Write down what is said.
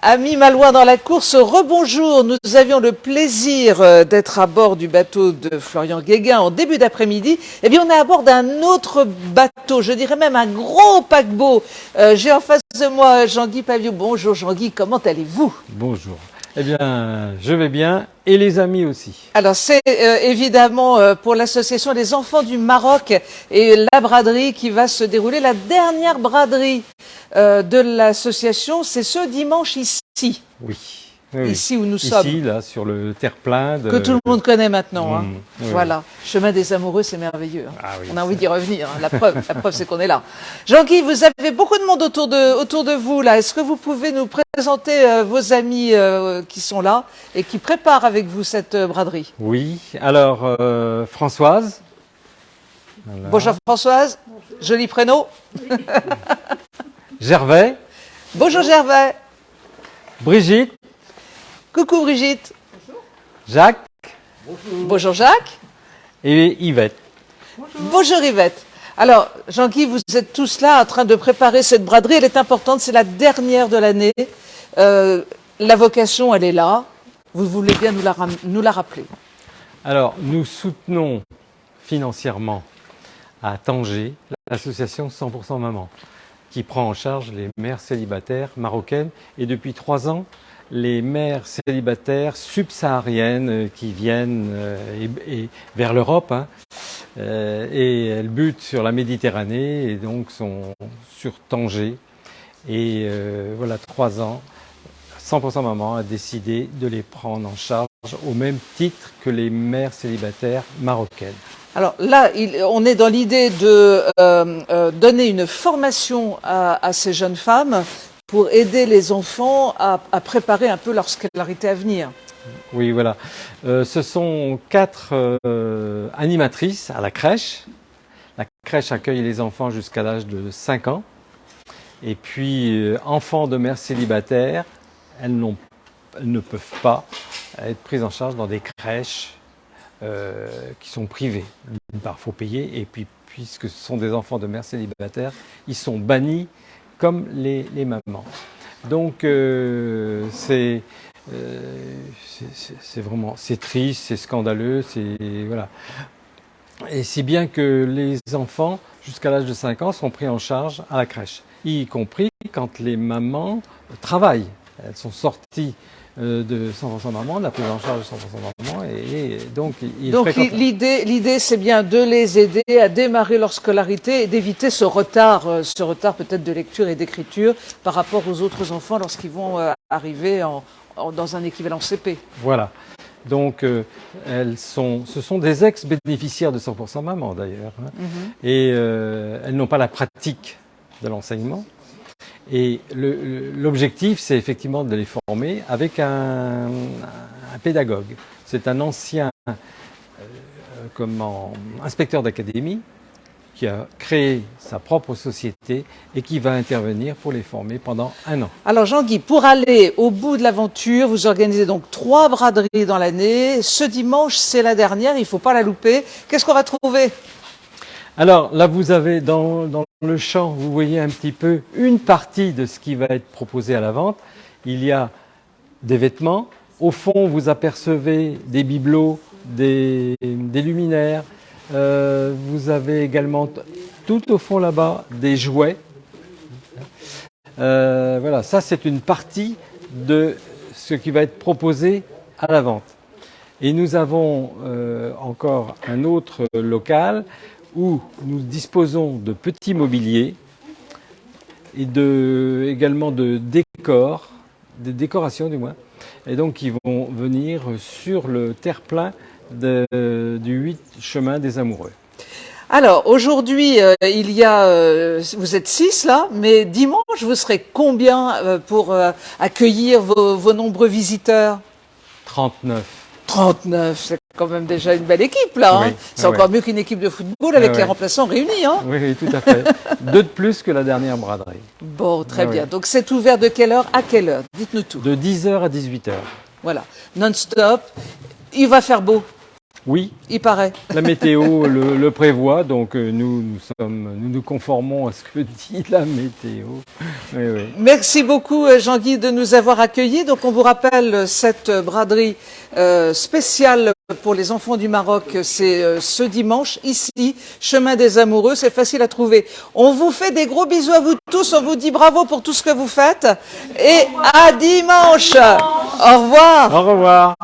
Amis malouins dans la course, rebonjour. Nous avions le plaisir d'être à bord du bateau de Florian Guéguin en début d'après-midi. Eh bien, on est à bord d'un autre bateau, je dirais même un gros paquebot. J'ai en face de moi Jean-Guy Paviou. Bonjour Jean-Guy, comment allez-vous? Bonjour. Eh bien, je vais bien et les amis aussi. Alors c'est évidemment pour l'association des enfants du Maroc et la braderie qui va se dérouler. La dernière braderie de l'association, c'est ce dimanche ici. Oui. Ici où nous sommes. Ici, là, sur le terre-plein. Que tout le monde connaît maintenant. Hein. Oui. Voilà. Chemin des amoureux, c'est merveilleux. Hein. Ah oui, on a envie d'y revenir. Hein. La preuve c'est qu'on est là. Jean-Guy, vous avez beaucoup de monde autour de vous là. Est-ce que vous pouvez nous présenter vos amis qui sont là et qui préparent avec vous cette braderie? Oui. Alors, Françoise. Voilà. Bonjour Françoise. Bonjour. Joli prénom. Gervais. Bonjour Gervais. Brigitte. Coucou Brigitte. Bonjour. Jacques. Bonjour. Bonjour Jacques. Et Yvette. Bonjour. Bonjour Yvette. Alors, Jean-Guy, vous êtes tous là en train de préparer cette braderie. Elle est importante, c'est la dernière de l'année. La vocation, elle est là. Vous voulez bien nous la rappeler? Alors, nous soutenons financièrement à Tanger l'association 100% Maman, qui prend en charge les mères célibataires marocaines et depuis 3 ans, les mères célibataires subsahariennes qui viennent vers l'Europe hein, et elles butent sur la Méditerranée et donc sont sur Tanger. Et voilà, 3 ans, 100% Maman a décidé de les prendre en charge au même titre que les mères célibataires marocaines. Alors là, on est dans l'idée de donner une formation à ces jeunes femmes pour aider les enfants à préparer un peu leur scolarité à venir. Oui, voilà. Ce sont 4 animatrices à la crèche. La crèche accueille les enfants jusqu'à l'âge de 5 ans. Et puis, enfants de mères célibataires, elles ne peuvent pas être prises en charge dans des crèches qui sont privées. D'une part, il faut payer. Et puis, puisque ce sont des enfants de mères célibataires, ils sont bannis comme les mamans. Donc c'est triste, c'est scandaleux, voilà. Et si bien que les enfants jusqu'à l'âge de 5 ans sont pris en charge à la crèche, y compris quand les mamans travaillent. Elles sont sorties de 100% Maman, de la prise en charge de 100% Maman, et donc l'idée c'est bien de les aider à démarrer leur scolarité et d'éviter ce retard peut-être de lecture et d'écriture par rapport aux autres enfants lorsqu'ils vont arriver dans un équivalent CP. Voilà. Donc ce sont des ex-bénéficiaires de 100% Maman d'ailleurs, hein. Et elles n'ont pas la pratique de l'enseignement. Et l'objectif, c'est effectivement de les former avec un pédagogue. C'est un ancien inspecteur d'académie qui a créé sa propre société et qui va intervenir pour les former pendant 1 an. Alors Jean-Guy, pour aller au bout de l'aventure, vous organisez donc 3 braderies dans l'année. Ce dimanche, c'est la dernière, il ne faut pas la louper. Qu'est-ce qu'on va trouver? Alors là, vous avez dans le champ, vous voyez un petit peu une partie de ce qui va être proposé à la vente. Il y a des vêtements. Au fond, vous apercevez des bibelots, des luminaires. Vous avez également tout au fond là-bas des jouets. Voilà, ça c'est une partie de ce qui va être proposé à la vente. Et nous avons encore un autre local où nous disposons de petits mobiliers et également de décors, des décorations du moins, et donc qui vont venir sur le terre-plein du 8 chemin des amoureux. Alors aujourd'hui, vous êtes 6 là, mais dimanche vous serez combien pour accueillir vos nombreux visiteurs? 39. 39, c'est quand même déjà une belle équipe là. Oui, hein. C'est encore mieux qu'une équipe de football avec les remplaçants réunis. Hein. Oui, tout à fait. 2 de plus que la dernière braderie. Bon, très bien. Donc c'est ouvert de quelle heure à quelle heure? Dites-nous tout. De 10h à 18h. Voilà, non-stop. Il va faire beau. Oui, il paraît. la météo le prévoit, donc nous nous conformons à ce que dit la météo. Oui, oui. Merci beaucoup Jean-Guy de nous avoir accueillis. Donc on vous rappelle cette braderie spéciale pour les enfants du Maroc, c'est ce dimanche ici, chemin des amoureux, c'est facile à trouver. On vous fait des gros bisous à vous tous, on vous dit bravo pour tout ce que vous faites et à dimanche. Au revoir. Au revoir.